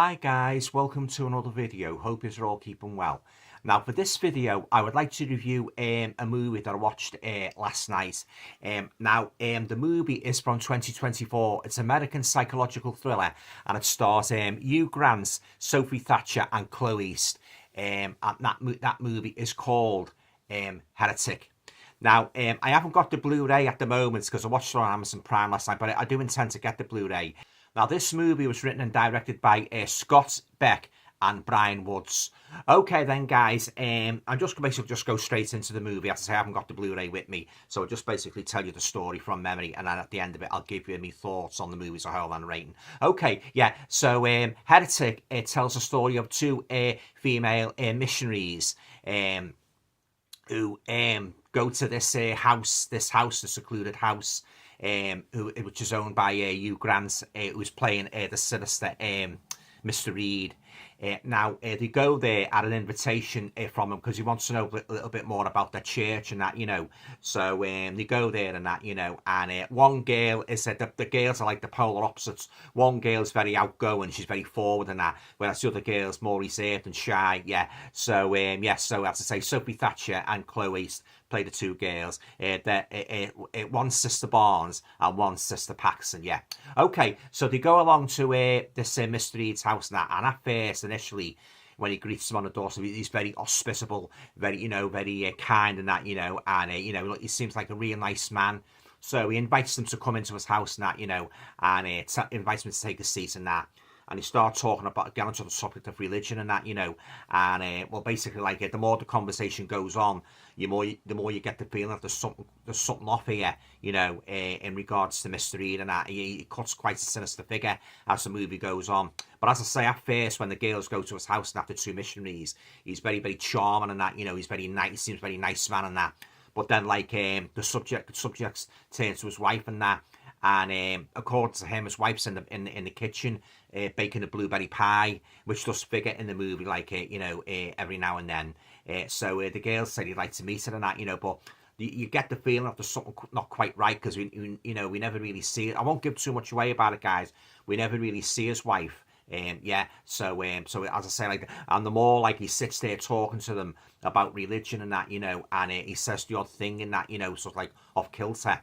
Hi guys, welcome to another video. Hope you're all keeping well. Now for this video I would like to review a movie that I watched last night. The movie is from 2024. It's an American psychological thriller and it stars Hugh Grant, Sophie Thatcher and Chloe East. And that movie is called Heretic. Now, I haven't got the Blu-ray at the moment because I watched it on Amazon Prime last night, but I do intend to get the Blu-ray. Now, this movie was written and directed by Scott Beck and Brian Woods. Okay, then, guys, I'm just basically just go straight into the movie. As I say, I haven't got the Blu-ray with me, so I'll just basically tell you the story from memory, and then at the end of it, I'll give you my thoughts on the movie as a whole and rating. Okay, yeah, so Heretic tells the story of two female missionaries who go to this secluded house, which is owned by Hugh Grant, who's playing the sinister Mr. Reed. They go there at an invitation from him because he wants to know a little bit more about their church and that, you know. So they go there and that, you know. And one girl is the girls are like the polar opposites. One girl's very outgoing, she's very forward and that, whereas the other girl's more reserved and shy. Yeah. So so as I say, Sophie Thatcher and Chloe East play the two girls. One Sister Barnes and one Sister Paxson. Yeah. Okay. So they go along to this Mr. Reed's house and that, and at first, initially, when he greets them on the door, so he's very hospitable, very, very kind and that, and, he seems like a real nice man. So he invites them to come into his house and that, and invites them to take a seat and that. And he starts talking about, getting onto the subject of religion and that, and well, basically, like, the more the conversation goes on, the more you get the feeling that there's something off here, in regards to Mr. Reed and that. He cuts quite a sinister figure as the movie goes on. But as I say, at first, when the girls go to his house and after two missionaries, he's very, very charming and that, he's very nice, he seems very nice man and that. But then, like, the subjects turn to his wife and that. And according to him, his wife's in the kitchen baking a blueberry pie, which does figure in the movie, like, every now and then. So the girls said he'd like to meet her and that, but you get the feeling that there's something not quite right because we never really see it. I won't give too much away about it, guys. We never really see his wife. So as I say, like, and the more, like, he sits there talking to them about religion and that, and he says the odd thing in that, sort of like off kilter.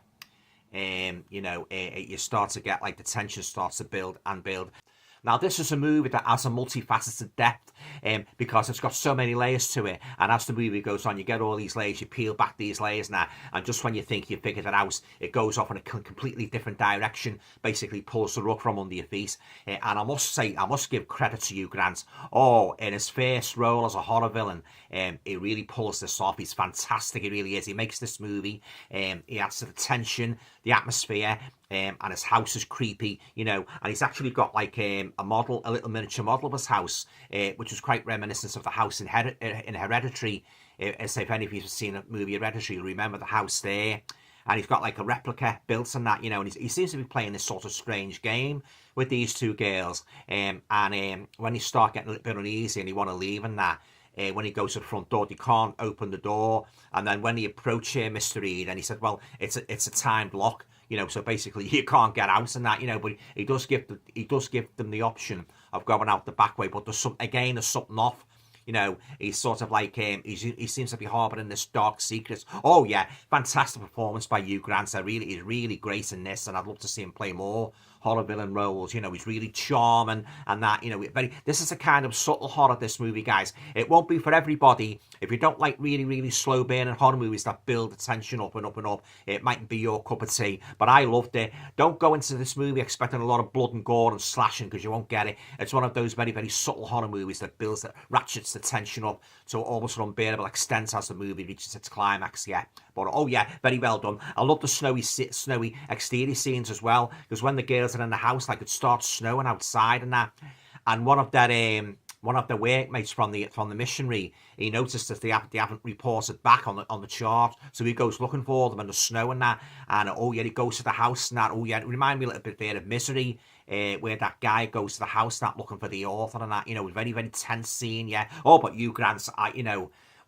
You start to get, like, the tension starts to build and build. Now, this is a movie that has a multifaceted depth because it's got so many layers to it. And as the movie goes on, you get all these layers, you peel back these layers now. And just when you think you've figured it out, it goes off in a completely different direction, basically pulls the rug from under your feet. And I must say, I must give credit to Hugh Grant. Oh, in his first role as a horror villain, he really pulls this off. He's fantastic, he really is. He makes this movie. He adds to the tension, the atmosphere. And his house is creepy, and he's actually got, like, a little miniature model of his house, which was quite reminiscent of the house in Hereditary. As if any of you have seen the movie Hereditary, you remember the house there. And he's got, like, a replica built on that, and he seems to be playing this sort of strange game with these two girls. And when you start getting a little bit uneasy and you want to leave and that, when he goes to the front door, they can't open the door. And then when he approached Mr. Reed, and he said, well, it's a timed lock, so basically you can't get out and that, but he does give them the option of going out the back way. But there's something off. He's sort of like, he seems to be harbouring this dark secret. Oh, yeah, fantastic performance by Hugh Grant. He's really great in this, and I'd love to see him play more horror villain roles. He's really charming and that, this is a kind of subtle horror, this movie, guys. It won't be for everybody. If you don't like really, really slow burning horror movies that build the tension up and up and up, it mightn't be your cup of tea, but I loved it. Don't go into this movie expecting a lot of blood and gore and slashing, because you won't get it. It's one of those very, very subtle horror movies that ratchets the tension up to almost an unbearable extent as the movie reaches its climax. Yeah, but oh yeah, very well done. I love the snowy exterior scenes as well, because when the girls are in the house, like, it starts snowing outside and that, and one of the workmates from the missionary, he noticed that they haven't reported back on the chart, so he goes looking for them in the snow and that, and oh yeah, he goes to the house and that. Oh yeah, it reminded me a little bit there of Misery, where that guy goes to the house that looking for the author and that, very, very tense scene. Yeah. Oh, but Hugh Grant's,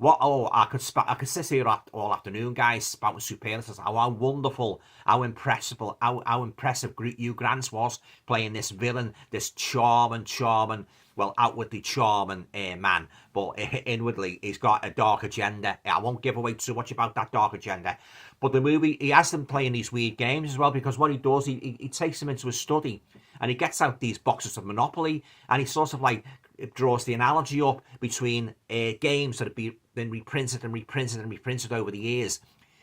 what? Oh, I could sit here all afternoon, guys, spouting superlatives. How wonderful, how impressive Hugh Grant was playing this villain, this charming, well, outwardly charming man, but inwardly he's got a dark agenda. I won't give away too much about that dark agenda. But the movie, he has them playing these weird games as well, because what he does, he takes them into a study and he gets out these boxes of Monopoly, and he sort of like draws the analogy up between games that have been reprinted over the years.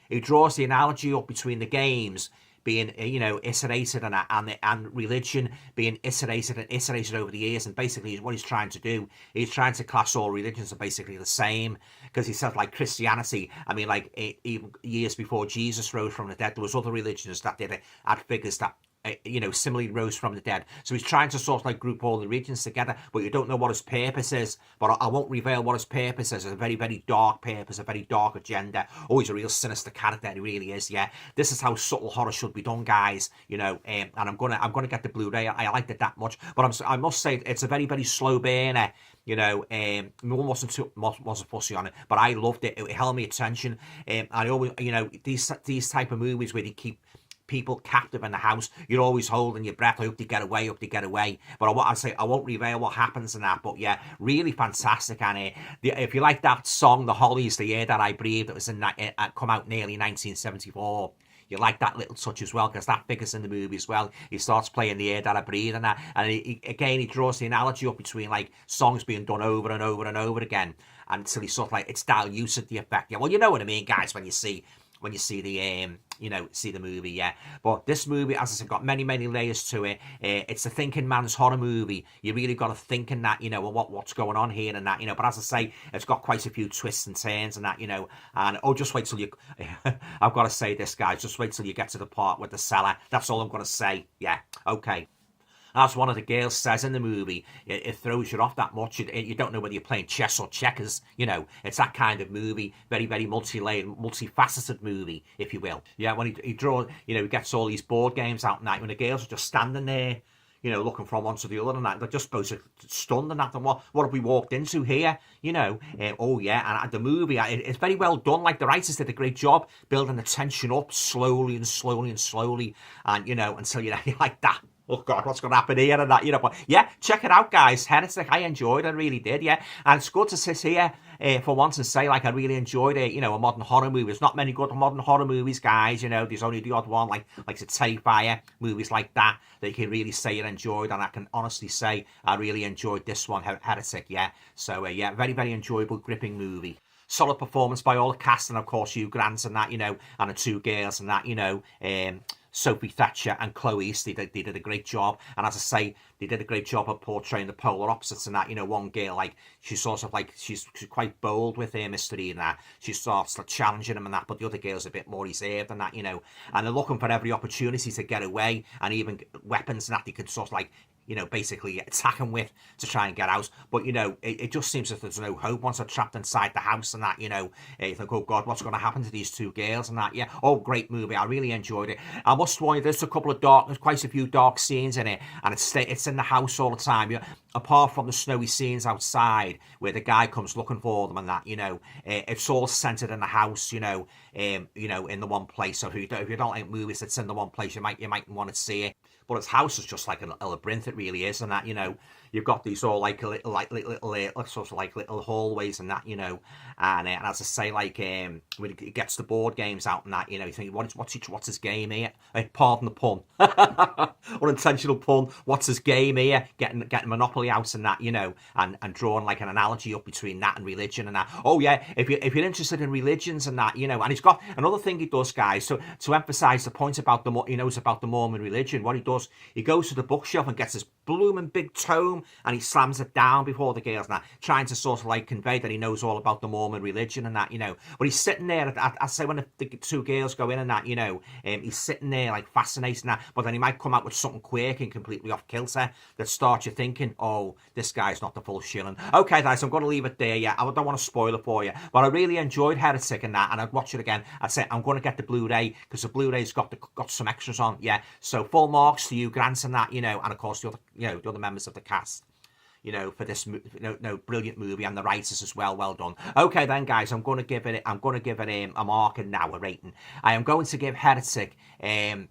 He draws the analogy up between the games being, iterated and religion being iterated over the years. And basically what he's trying to do, he's trying to class all religions are basically the same, because he said, like, Christianity, I mean, like, even years before Jesus rose from the dead, there was other religions that had figures that similarly rose from the dead. So he's trying to sort of like group all the regions together, but you don't know what his purpose is. But I won't reveal what his purpose is. It's a very, very dark purpose, a very dark agenda. Oh, he's a real sinister character. He really is. Yeah, this is how subtle horror should be done, guys. And I'm gonna get the Blu-ray. I liked it that much, but I must say it's a very, very slow burner. No one wasn't fussy on it, but I loved it. It held me attention. I always, these type of movies where they keep people captive in the house, you're always holding your breath. I hope they get away. But I won't reveal what happens in that. But yeah, really fantastic. And if you like that song, The Hollies, The Air That I Breathe, that was come out nearly 1974. You like that little touch as well, because that figures in the movie as well. He starts playing The Air That I Breathe and that, and he draws the analogy up between like songs being done over and over and over again, until he sort of like it's diluted the effect. Yeah, well, you know what I mean, guys, when you see the see the movie. Yeah, but this movie, as I said, got many layers to it. It's a thinking man's horror movie. You really got to think in that, what's going on here and that, but as I say, it's got quite a few twists and turns and that, and just wait till you I've got to say this, guys, just wait till you get to the part with the cellar. That's all I'm going to say. Yeah, okay. As one of the girls says in the movie, it throws you off that much. You don't know whether you're playing chess or checkers. It's that kind of movie. Very, very multi-layered, multifaceted movie, if you will. Yeah, when he draws, he gets all these board games out and that, when the girls are just standing there, looking from one to the other and that, they're just both stunned and that. And what have we walked into here? Oh yeah, and the movie, it's very well done. Like, the writers did a great job building the tension up slowly, and until you're like that. Oh God, what's going to happen here and that, but yeah, check it out, guys. Heretic, I enjoyed it, I really did, yeah. And it's good to sit here for once and say, like, I really enjoyed it, a modern horror movie. There's not many good modern horror movies, guys, there's only the odd one, like the Terrifier, movies like that you can really say you enjoyed, and I can honestly say I really enjoyed this one, Heretic, yeah. So, yeah, very, very enjoyable, gripping movie. Solid performance by all the cast, and of course Hugh Grant and that, and the two girls and that, Sophie Thatcher and Chloe East, they did a great job. And as I say, they did a great job of portraying the polar opposites and that. One girl, like, she's sort of like, she's quite bold with her mystery and that. She starts like challenging him and that, but the other girl's a bit more reserved and that, and they're looking for every opportunity to get away, and even weapons and that they could sort of like, basically attack him with to try and get out. But, it just seems that there's no hope once they're trapped inside the house and that, you think, oh God, what's going to happen to these two girls and that, yeah. Oh, great movie. I really enjoyed it. I must warn you, there's quite a few dark scenes in it, and it's in the house all the time. Apart from the snowy scenes outside where the guy comes looking for them and that, it's all centered in the house, in the one place. So if you don't like movies that's in the one place, you might want to see it. But its house is just like a labyrinth, it really is, and that, you've got these all like little sort of like little hallways and that, and as I say, like, when it gets the board games out and that, you think, what's his game here? Pardon the pun, unintentional pun. What's his game here? Getting Monopoly out and that, and drawing like an analogy up between that and religion and that. Oh yeah, if you're interested in religions and that, and he's got another thing he does, guys, to emphasize the point about about the Mormon religion. What he does, he goes to the bookshelf and gets this blooming big tome, and he slams it down before the girls and that, trying to sort of like convey that he knows all about the Mormon religion and that, but he's sitting there, I say, when the two girls go in and that, he's sitting there like fascinated and that, but then he might come out with something quirky and completely off kilter that starts you thinking, oh, this guy's not the full shilling. Okay, guys, I'm going to leave it there. Yeah, I don't want to spoil it for you, but I really enjoyed Heretic and that, and I'd watch it again. I'd say I'm going to get the Blu-ray, because the Blu-ray's got some extras on. Yeah, so full marks to you, Grant, and that, and of course the other members of the cast. for this brilliant movie, and the writers as well. Well done. Okay then, guys, I'm going to give it a marker now, a rating. I am going to give Heretic a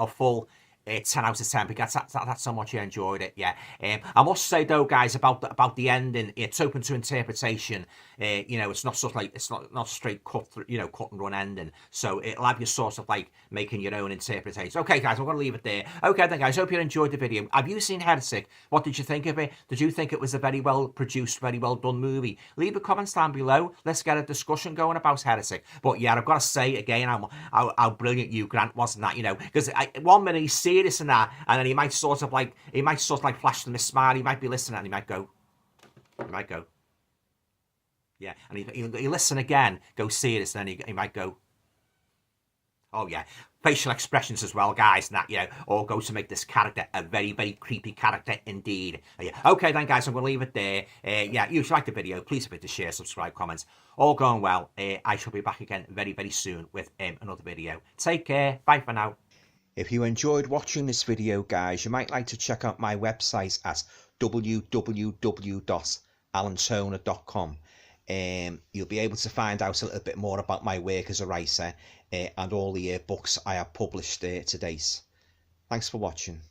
full 10 out of 10 because that's how much I enjoyed it. Yeah. I must say though, guys, about the ending, it's open to interpretation. It's not sort of like it's not straight cut through, cut and run ending. So it'll have you sort of like making your own interpretation. Okay, guys, I'm gonna leave it there. Okay then, guys, hope you enjoyed the video. Have you seen Heretic? What did you think of it? Did you think it was a very well produced, very well done movie? Leave a comment down below. Let's get a discussion going about Heretic. But yeah, I've got to say again how brilliant Hugh Grant was in that. Because 1 minute he's serious in that, and then he might sort of like flash them a smile. He might be listening, and he might go, yeah, and he'll listen again, go serious, and then he might go, oh yeah. Facial expressions as well, guys, and that, all go to make this character a very, very creepy character indeed. Yeah. Okay then, guys, I'm going to leave it there. Yeah, if you like the video, please hit the share, subscribe, comments. All going well. I shall be back again very, very soon with another video. Take care. Bye for now. If you enjoyed watching this video, guys, you might like to check out my website at www.alantoner.com. You'll be able to find out a little bit more about my work as a writer and all the books I have published to date. Thanks for watching.